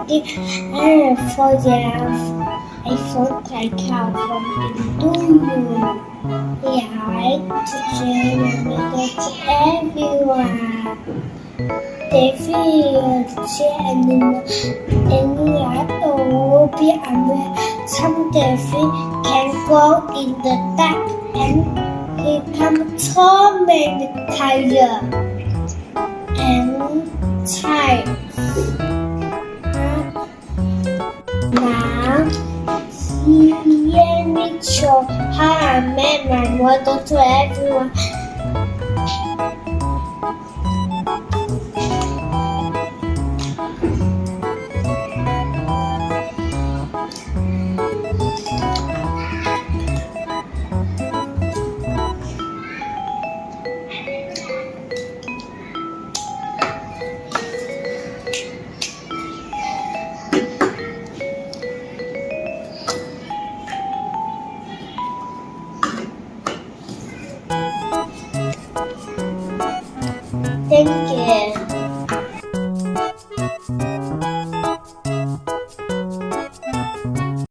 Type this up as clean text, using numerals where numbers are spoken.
eating for years. I thought I come from Hindu. I to share my message to everyone. They feel and like be aware. Some delphins can grow in the dark and become so many colors and types. Now, let me show how I made my model to everyone. Thank you.